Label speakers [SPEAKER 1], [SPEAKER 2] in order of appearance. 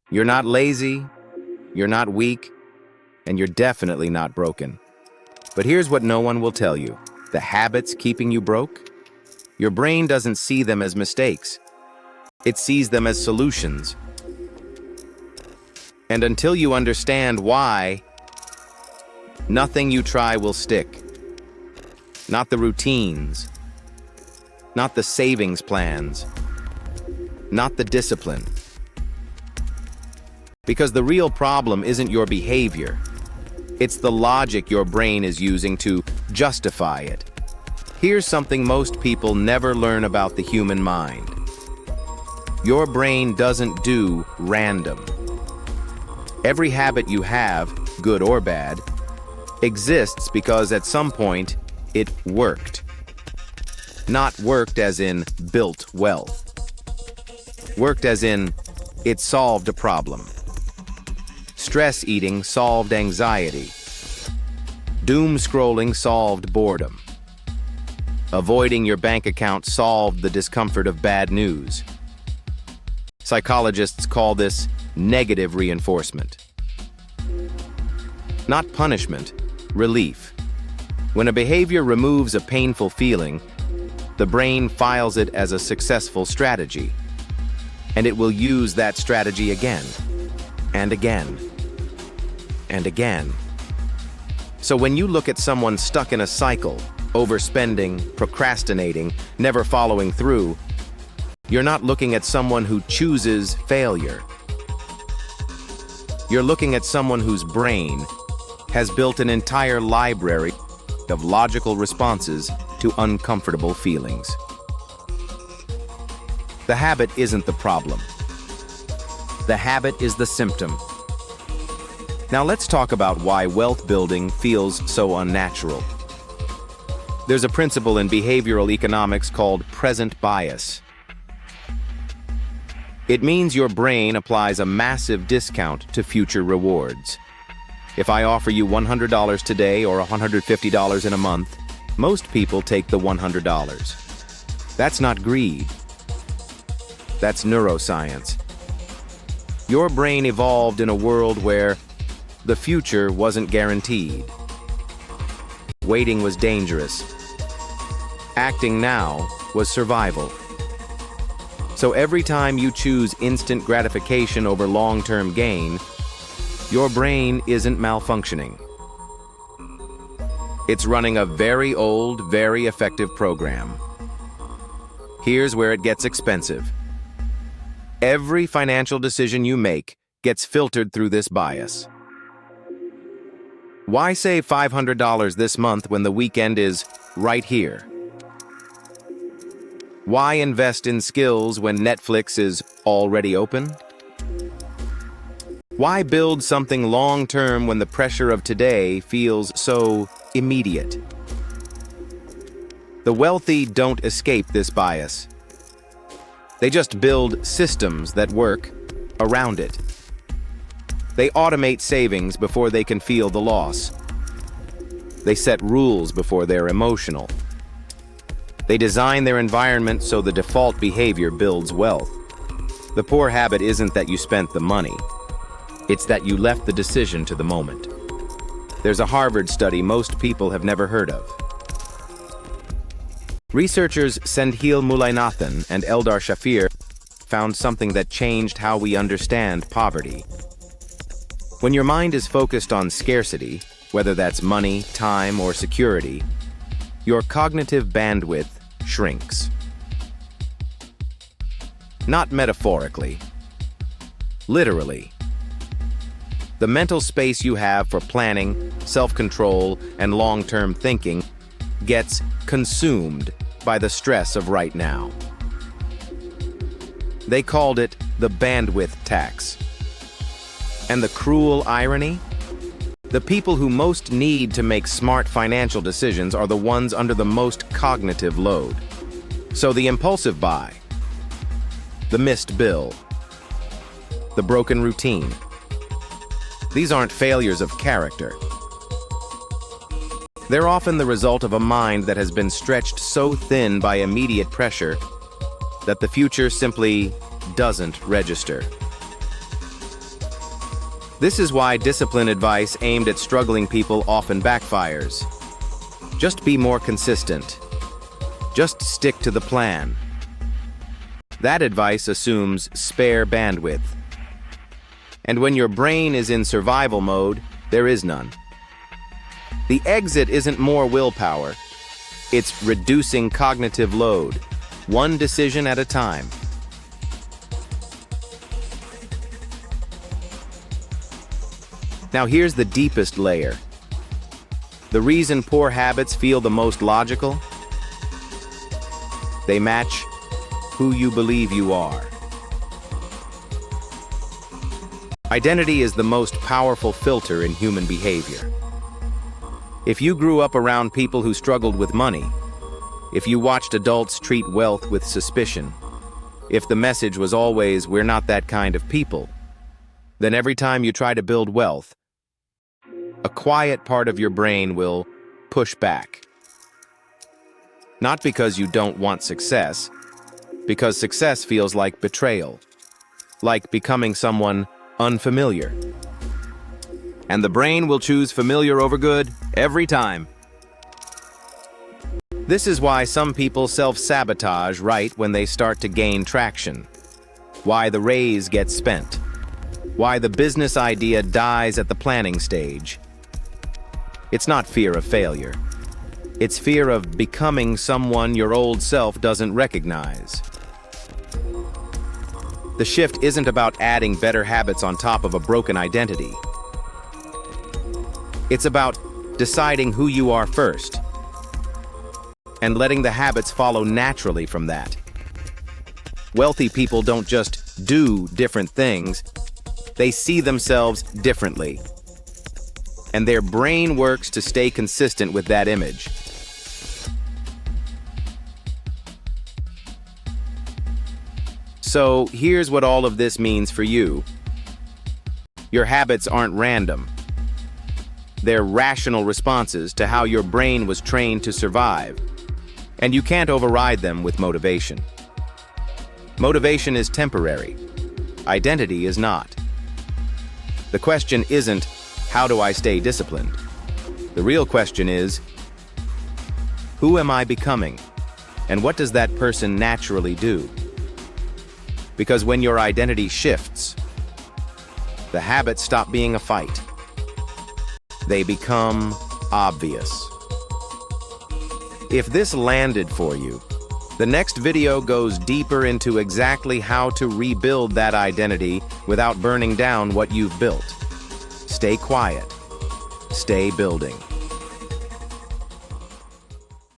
[SPEAKER 1] You're not lazy, you're not weak, and you're definitely not broken. But here's what no one will tell you. The habits keeping you broke? Your brain doesn't see them as mistakes. It sees them as solutions. And until you understand why, nothing you try will stick. Not the routines, not the savings plans, not the discipline. Because the real problem isn't your behavior. It's the logic your brain is using to justify it. Here's something most people never learn about the human mind. Your brain doesn't do random. Every habit you have, good or bad, exists because at some point it worked. Not worked as in built wealth. Worked as in it solved a problem. Stress eating solved anxiety. Doom scrolling solved boredom. Avoiding your bank account solved the discomfort of bad news. Psychologists call this negative reinforcement. Not punishment, relief. When a behavior removes a painful feeling, the brain files it as a successful strategy, and it will use that strategy again, and again, and again. So when you look at someone stuck in a cycle, overspending, procrastinating, never following through, you're not looking at someone who chooses failure. You're looking at someone whose brain has built an entire library of logical responses to uncomfortable feelings. The habit isn't the problem. The habit is the symptom. Now let's talk about why wealth building feels so unnatural. There's a principle in behavioral economics called present bias. It means your brain applies a massive discount to future rewards. If I offer you $100 today or $150 in a month, most people take the $100. That's not greed. That's neuroscience. Your brain evolved in a world where the future wasn't guaranteed. Waiting was dangerous. Acting now was survival. So every time you choose instant gratification over long-term gain, your brain isn't malfunctioning. It's running a very old, very effective program. Here's where it gets expensive. Every financial decision you make gets filtered through this bias. Why save $500 this month when the weekend is right here? Why invest in skills when Netflix is already open? Why build something long-term when the pressure of today feels so immediate? The wealthy don't escape this bias. They just build systems that work around it. They automate savings before they can feel the loss. They set rules before they're emotional. They design their environment so the default behavior builds wealth. The poor habit isn't that you spent the money. It's that you left the decision to the moment. There's a Harvard study most people have never heard of. Researchers Sendhil Mullainathan and Eldar Shafir found something that changed how we understand poverty. When your mind is focused on scarcity, whether that's money, time, or security, your cognitive bandwidth shrinks. Not metaphorically, literally. The mental space you have for planning, self-control, and long-term thinking gets consumed by the stress of right now. They called it the bandwidth tax. And the cruel irony? The people who most need to make smart financial decisions are the ones under the most cognitive load. So the impulsive buy, the missed bill, the broken routine, these aren't failures of character. They're often the result of a mind that has been stretched so thin by immediate pressure that the future simply doesn't register. This is why discipline advice aimed at struggling people often backfires. Just be more consistent. Just stick to the plan. That advice assumes spare bandwidth. And when your brain is in survival mode, there is none. The exit isn't more willpower. It's reducing cognitive load, one decision at a time. Now here's the deepest layer. The reason poor habits feel the most logical? They match who you believe you are. Identity is the most powerful filter in human behavior. If you grew up around people who struggled with money, if you watched adults treat wealth with suspicion, if the message was always, "We're not that kind of people," then every time you try to build wealth, a quiet part of your brain will push back. Not because you don't want success, because success feels like betrayal, like becoming someone unfamiliar. And the brain will choose familiar over good every time. This is why some people self-sabotage right when they start to gain traction, why the raise gets spent, why the business idea dies at the planning stage. It's not fear of failure. It's fear of becoming someone your old self doesn't recognize. The shift isn't about adding better habits on top of a broken identity. It's about deciding who you are first and letting the habits follow naturally from that. Wealthy people don't just do different things, they see themselves differently. And their brain works to stay consistent with that image. So here's what all of this means for you. Your habits aren't random. They're rational responses to how your brain was trained to survive. And you can't override them with motivation. Motivation is temporary. Identity is not. The question isn't, how do I stay disciplined? The real question is, who am I becoming? And what does that person naturally do? Because when your identity shifts, the habits stop being a fight. They become obvious. If this landed for you, the next video goes deeper into exactly how to rebuild that identity without burning down what you've built. Stay quiet. Stay building.